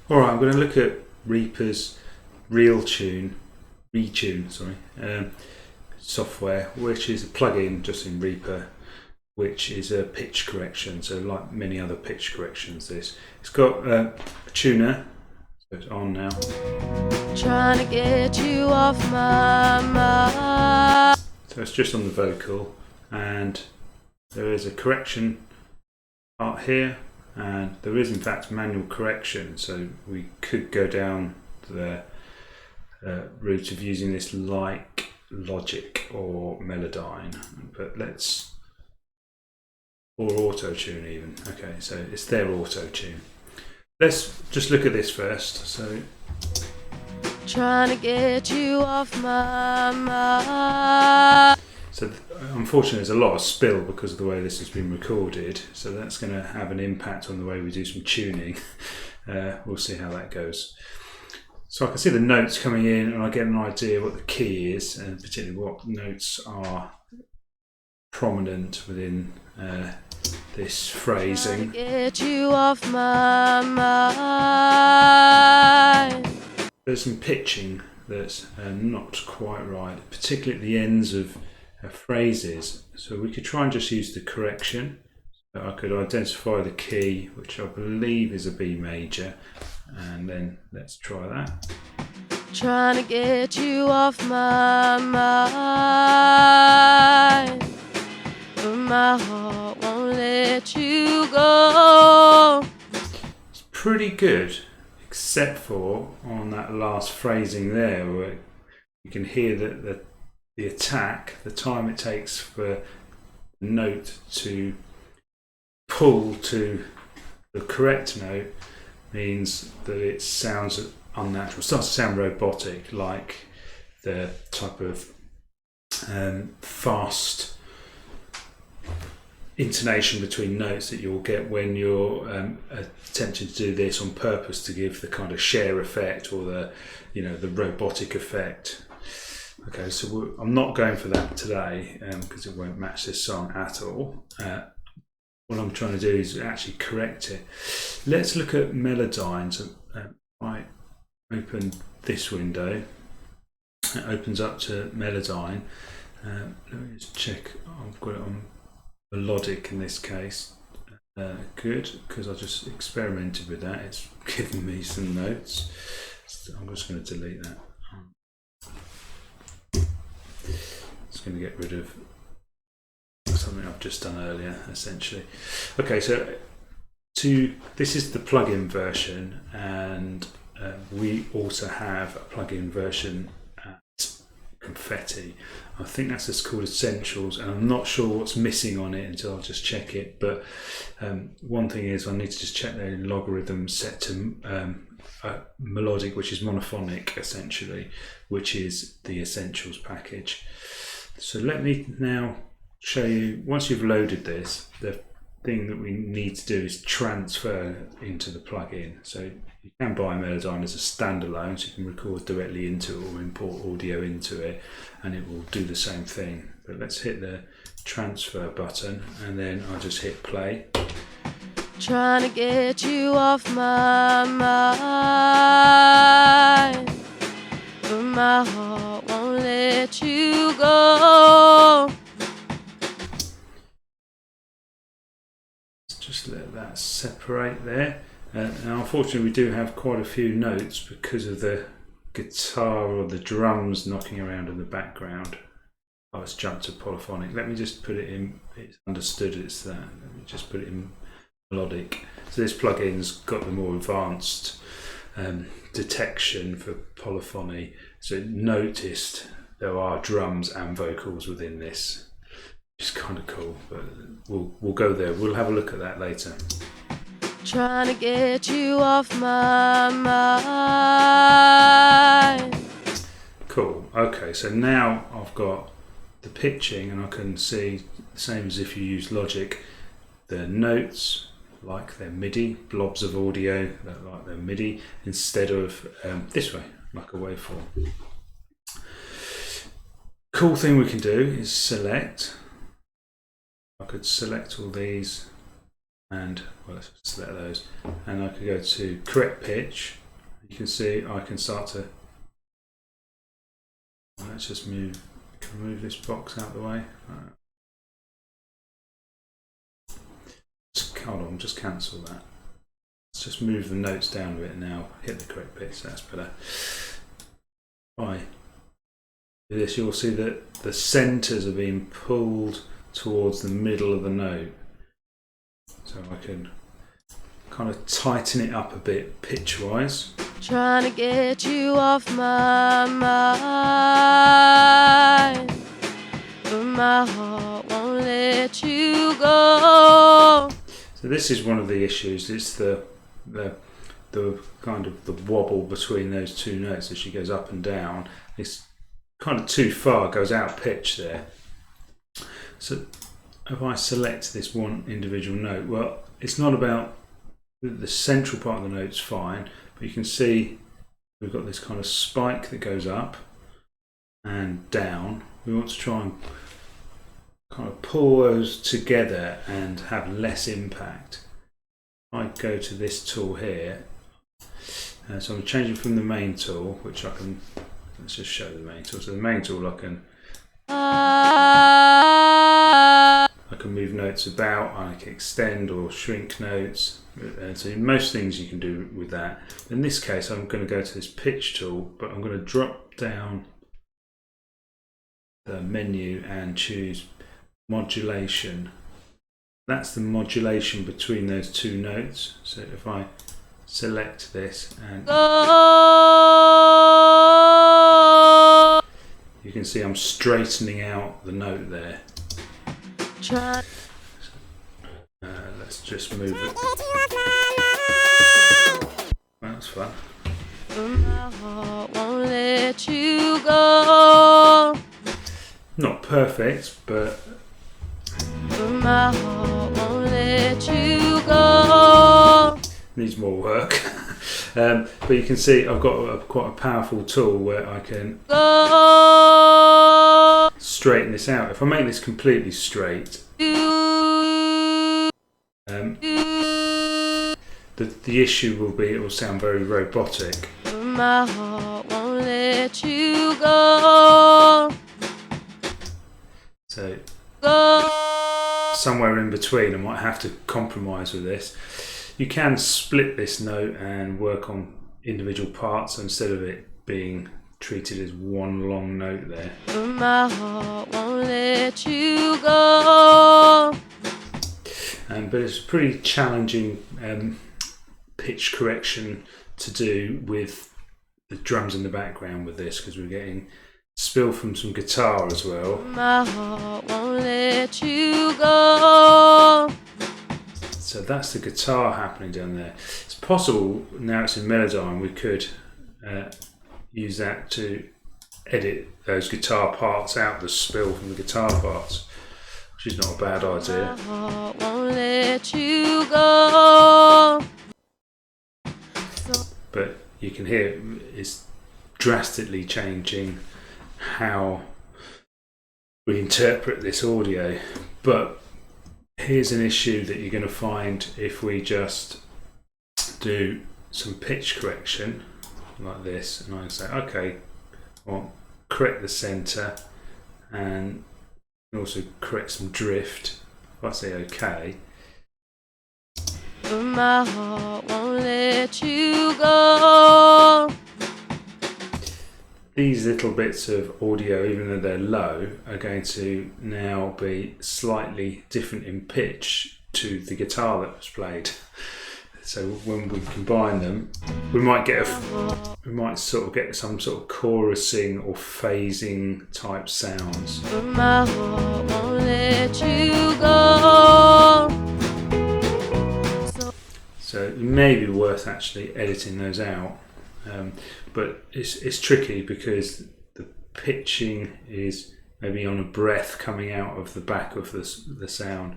Alright, I'm going to look at Reaper's Retune software, which is a plugin just in Reaper, which is a pitch correction. So like many other pitch corrections, it's got a tuner, so it's on now. Trying to get you off my mind. So it's just on the vocal, and there is a correction part here, and there is in fact manual correction, so we could go down the route of using this like Logic or Melodyne, but or auto tune even. Okay, so it's their auto tune. Let's just look at this first. So Trying to get you off my mind. So unfortunately there's a lot of spill because of the way this has been recorded, so that's going to have an impact on the way we do some tuning. We'll see how that goes. So I can see the notes coming in and I get an idea what the key is, and particularly what notes are prominent within this phrasing. Get you off my mind. There's some pitching that's not quite right, particularly at the ends of phrases. So we could try and just use the correction. So I could identify the key, which I believe is a B major, and then let's try that. Trying to get you off my mind, but my heart won't let you go. It's pretty good, except for on that last phrasing there, where you can hear that the attack, the time it takes for the note to pull to the correct note, means that it sounds unnatural. It starts to sound robotic, like the type of fast intonation between notes that you'll get when you're attempting to do this on purpose to give the kind of share effect or the robotic effect. Okay, so I'm not going for that today because it won't match this song at all. What I'm trying to do is actually correct it. Let's look at Melodyne. So I open this window. It opens up to Melodyne. Let me just check. I've got it on melodic in this case. Good, because I just experimented with that. It's given me some notes. So I'm just going to delete that. It's going to get rid of something I've just done earlier, essentially. Okay, so this is the plugin version, and we also have a plugin version at Confetti. I think that's just called Essentials, and I'm not sure what's missing on it until I'll just check it. But one thing is I need to just check the logarithm set to melodic, which is monophonic essentially, which is the Essentials package. So let me now show you, once you've loaded this, the thing that we need to do is transfer into the plugin. So you can buy Melodyne as a standalone, so you can record directly into it or import audio into it, and it will do the same thing. But let's hit the transfer button and then I'll just hit play. Trying to get you off my mind, but my heart won't let you go. Just let that separate there. Now unfortunately we do have quite a few notes because of the guitar or the drums knocking around in the background. Oh, it's jumped to polyphonic. Let me just put it in, it's understood it's that. Let me just put it in melodic. So this plugin's got the more advanced detection for polyphony. So it noticed there are drums and vocals within this. Which is kind of cool, but we'll go there. We'll have a look at that later. Trying to get you off my mind. Cool. Okay, so now I've got the pitching, and I can see the same as if you use Logic. The notes, like they're MIDI, blobs of audio that like they're MIDI, instead of this way, like a waveform. Cool thing we can do is select. I could select all these and well, let's select those, and I can go to correct pitch. You can see I can start to, let's just move this box out of the way. Hold on, just cancel that. Let's just move the notes down a bit now, hit the correct pitch, that's better. By this, you'll see that the centres are being pulled towards the middle of the note. So I can kind of tighten it up a bit pitch-wise. Trying to get you off my mind, but my heart won't let you go. So this is one of the issues. It's the kind of the wobble between those two notes as she goes up and down. It's kind of too far, goes out pitch there. So if I select this one individual note, well, it's not about the central part of the note's fine, but you can see we've got this kind of spike that goes up and down. We want to try and kind of pull those together and have less impact. I go to this tool here, so I'm changing from the main tool, which I can, let's just show the main tool. So the main tool, I can move notes about, I can extend or shrink notes, and so most things you can do with that. In this case, I'm going to go to this pitch tool, but I'm going to drop down the menu and choose modulation. That's the modulation between those two notes. So if I select this, and you can see I'm straightening out the note there. Let's just move it. That's fun. My heart won't let you go. Not perfect, but My heart won't let you go. Needs more work. But you can see I've got quite a powerful tool where I can straighten this out. If I make this completely straight, the issue will be it will sound very robotic. My heart won't let you go. So somewhere in between, I might have to compromise with this. You can split this note and work on individual parts instead of it being treated as one long note there. My heart won't let you go. But it's pretty challenging pitch correction to do with the drums in the background with this, because we're getting spill from some guitar as well. My heart won't let you go. So that's the guitar happening down there. It's possible, now it's in Melodyne, we could use that to edit those guitar parts out, the spill from the guitar parts, which is not a bad idea. My heart won't let you go. But you can hear it's drastically changing how we interpret this audio. But here's an issue that you're going to find if we just do some pitch correction like this, and I can say, okay, well, correct the center and also correct some drift. If I say okay, my heart won't let you go. these little bits of audio, even though they're low, are going to now be slightly different in pitch to the guitar that was played. So when we combine them, we might sort of get some sort of chorusing or phasing type sounds. My heart won't let you go. So it may be worth actually editing those out, but it's tricky because the pitching is maybe on a breath coming out of the back of the sound.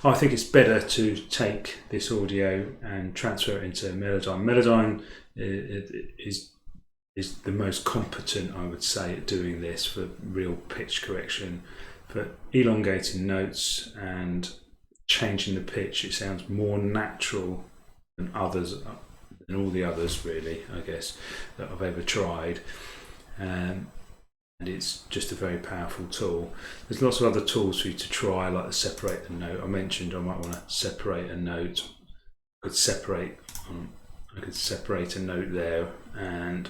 I think it's better to take this audio and transfer it into Melodyne. Melodyne is the most competent, I would say, at doing this for real pitch correction, for elongating notes and changing the pitch. It sounds more natural than others, than all the others really, I guess, that I've ever tried. And it's just a very powerful tool. There's lots of other tools for you to try, like the separate the note. I mentioned I might want to separate a note. I could separate a note there, and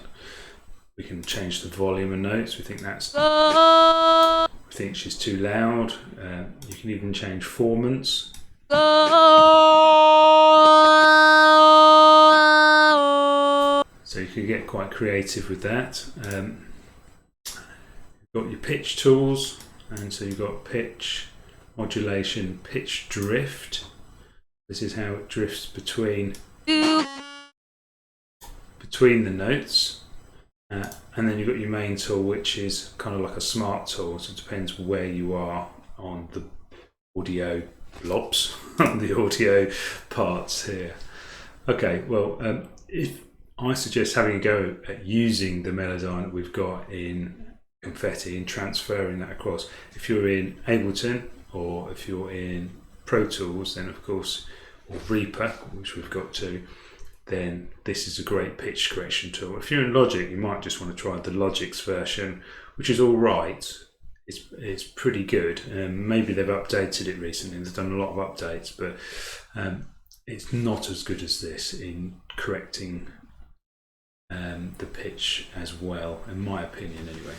we can change the volume of notes. We think she's too loud. You can even change formants. So you can get quite creative with that. You've got your pitch tools, and so you've got pitch, modulation, pitch drift. This is how it drifts between the notes. And then you've got your main tool, which is kind of like a smart tool. So it depends where you are on the audio blobs, on the audio parts here. Okay, well, if I suggest having a go at using the Melodyne that we've got in Confetti and transferring that across. If you're in Ableton or if you're in Pro Tools, then of course, or Reaper, which we've got too, then this is a great pitch correction tool. If you're in Logic, you might just want to try the Logic's version, which is all right. It's pretty good. Maybe they've updated it recently. They've done a lot of updates, but it's not as good as this in correcting the pitch as well, in my opinion anyway.